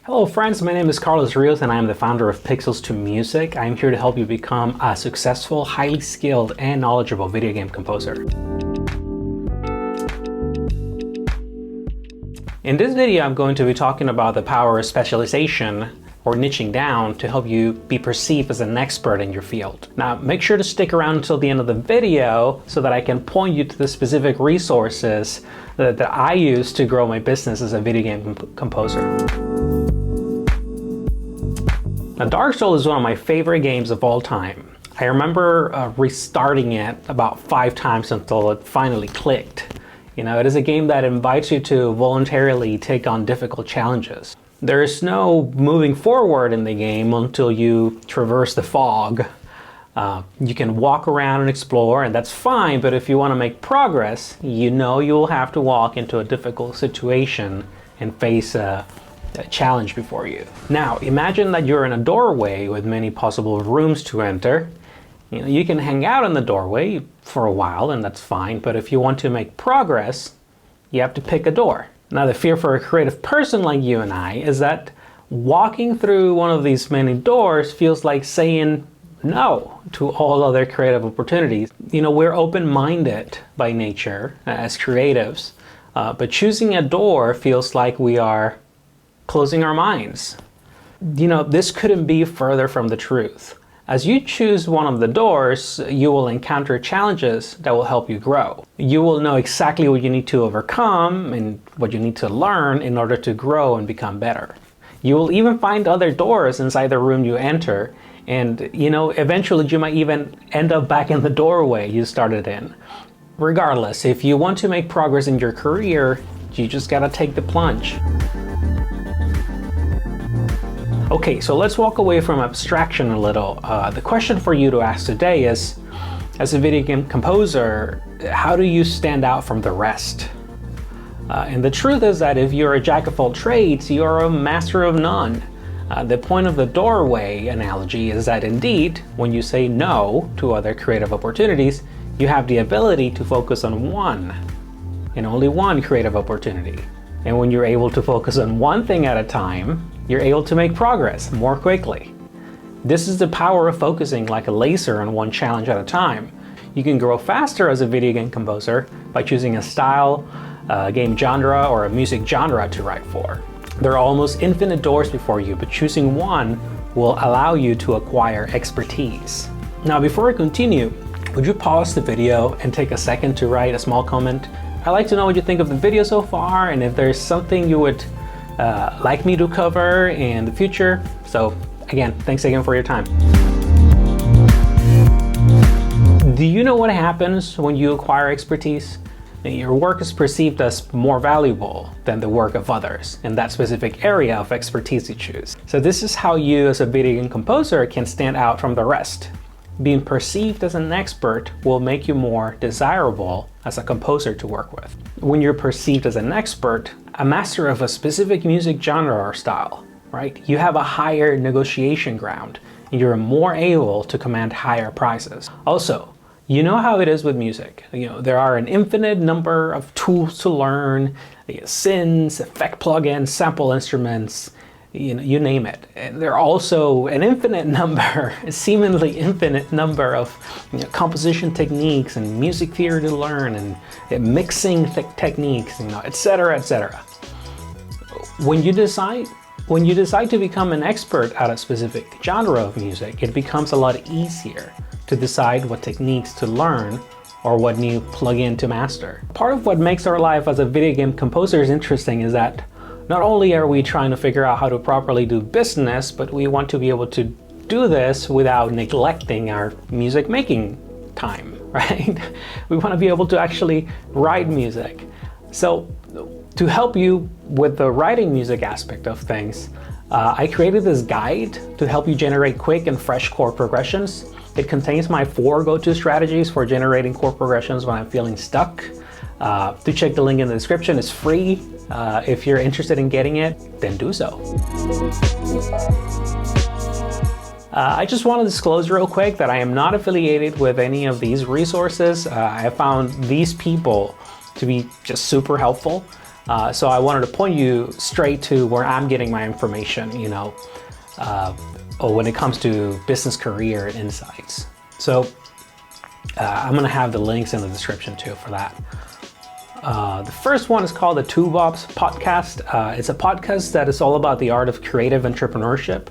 Hello friends, my name is Carlos Rios and I am the founder of Pixels to Music. I am here to help you become a successful, highly skilled, and knowledgeable video game composer. In this video, I'm going to be talking about the power of specialization or niching down to help you be perceived as an expert in your field. Now, make sure to stick around until the end of the video so that I can point you to the specific resources that I use to grow my business as a video game composer. Now, Dark Souls is one of my favorite games of all time. I remember restarting it about 5 times until it finally clicked. You know, it is a game that invites you to voluntarily take on difficult challenges. There is no moving forward in the game until you traverse the fog. You can walk around and explore, and that's fine, but if you want to make progress, you know you will have to walk into a difficult situation and face a challenge before you. Now, imagine that you're in a doorway with many possible rooms to enter. You know, you can hang out in the doorway for a while, and that's fine, but if you want to make progress, you have to pick a door. Now, the fear for a creative person like you and I is that walking through one of these many doors feels like saying no to all other creative opportunities. You know, we're open-minded by nature as creatives, but choosing a door feels like we are closing our minds. You know, this couldn't be further from the truth. As you choose one of the doors, you will encounter challenges that will help you grow. You will know exactly what you need to overcome and what you need to learn in order to grow and become better. You will even find other doors inside the room you enter, and you know, eventually you might even end up back in the doorway you started in. Regardless, if you want to make progress in your career, you just gotta take the plunge. Okay, so let's walk away from abstraction a little. The question for you to ask today is, as a video game composer, how do you stand out from the rest? And the truth is that if you're a jack of all trades, you're a master of none. The point of the doorway analogy is that indeed, when you say no to other creative opportunities, you have the ability to focus on one, and only one creative opportunity. And when you're able to focus on one thing at a time, you're able to make progress more quickly. This is the power of focusing like a laser on one challenge at a time. You can grow faster as a video game composer by choosing a style, a game genre, or a music genre to write for. There are almost infinite doors before you, but choosing one will allow you to acquire expertise. Now, before I continue, would you pause the video and take a second to write a small comment? I'd like to know what you think of the video so far, and if there's something you would like me to cover in the future. So again, thanks again for your time. Do you know what happens when you acquire expertise? Your work is perceived as more valuable than the work of others in that specific area of expertise you choose. So this is how you as a video game composer can stand out from the rest. Being perceived as an expert will make you more desirable as a composer to work with. When you're perceived as an expert, a master of a specific music genre or style, right? You have a higher negotiation ground and you're more able to command higher prices. Also, you know how it is with music. You know, there are an infinite number of tools to learn, synths, effect plugins, sample instruments, you know, you name it. And there are also an infinite number, a seemingly infinite number of composition techniques and music theory to learn and mixing techniques, you know, etc., etc. When you decide to become an expert at a specific genre of music, it becomes a lot easier to decide what techniques to learn or what new plugin to master. Part of what makes our life as a video game composer interesting is that not only are we trying to figure out how to properly do business, but we want to be able to do this without neglecting our music making time, right? We want to be able to actually write music. So to help you with the writing music aspect of things, I created this guide to help you generate quick and fresh chord progressions. It contains my 4 go-to strategies for generating chord progressions when I'm feeling stuck. To check the link in the description, it's free. If you're interested in getting it, then do so. I just want to disclose real quick that I am not affiliated with any of these resources. I found these people to be just super helpful. So I wanted to point you straight to where I'm getting my information, when it comes to business career and insights. So I'm gonna have the links in the description too for that. The first one is called the Two Bobs podcast. It's a podcast that is all about the art of creative entrepreneurship.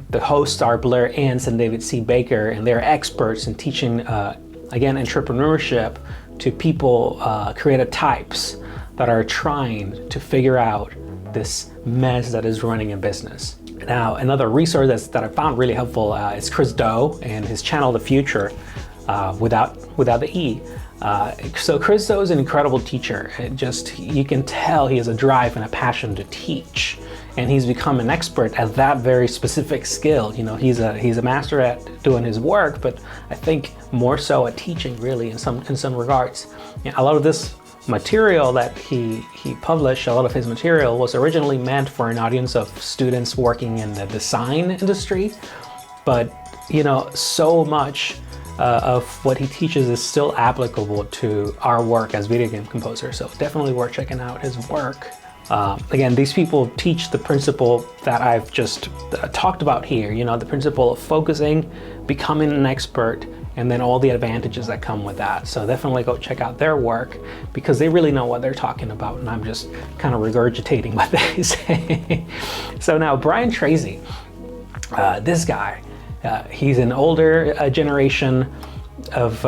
The hosts are Blair Ants and David C. Baker, and they're experts in teaching, again, entrepreneurship to people, creative types that are trying to figure out this mess that is running a business. Now, another resource that I found really helpful is Chris Do and his channel, The Future, without the E. So Chris Do is an incredible teacher. You can tell he has a drive and a passion to teach, and he's become an expert at that very specific skill. He's a master at doing his work, but I think more so at teaching, really, in some regards. A lot of this material that he published, a lot of his material was originally meant for an audience of students working in the design industry, but so much of what he teaches is still applicable to our work as video game composers, so definitely worth checking out his work. Again, these people teach the principle that I've just talked about here, the principle of focusing, becoming an expert, and then all the advantages that come with that. So definitely go check out their work, because they really know what they're talking about, and I'm just kind of regurgitating what they say. So now Brian Tracy, this guy, he's an older generation of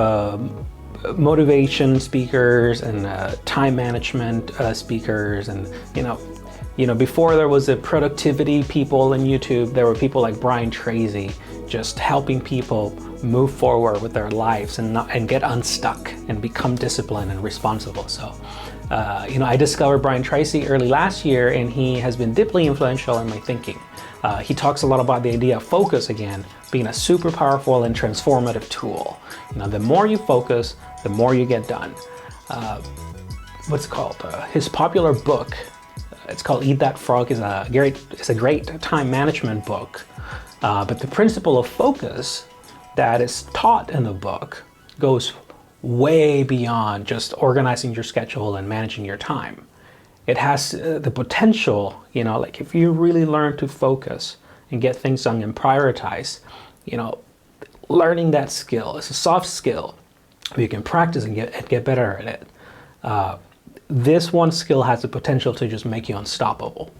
motivation speakers and time management speakers, and before there was the productivity people in YouTube, there were people like Brian Tracy just helping people move forward with their lives and get unstuck and become disciplined and responsible. So I discovered Brian Tracy early last year, and he has been deeply influential in my thinking. He talks a lot about the idea of focus, again, being a super powerful and transformative tool. The more you focus, the more you get done. What's it called? His popular book, it's called Eat That Frog, is a great time management book. But the principle of focus that is taught in the book goes way beyond just organizing your schedule and managing your time. It has the potential, like if you really learn to focus and get things done and prioritize, learning that skill is a soft skill. You can practice and get better at it. This one skill has the potential to just make you unstoppable.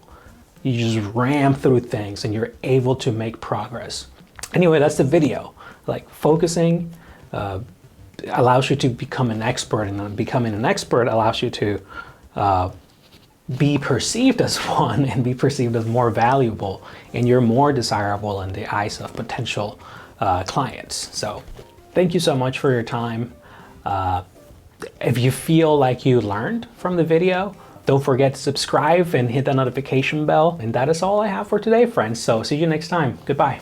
You just ram through things and you're able to make progress. Anyway, that's the video. Like, focusing allows you to become an expert, and becoming an expert allows you to be perceived as one and be perceived as more valuable, and you're more desirable in the eyes of potential clients. So thank you so much for your time. If you feel like you learned from the video, don't forget to subscribe and hit the notification bell. And that is all I have for today, friends. So see you next time. Goodbye.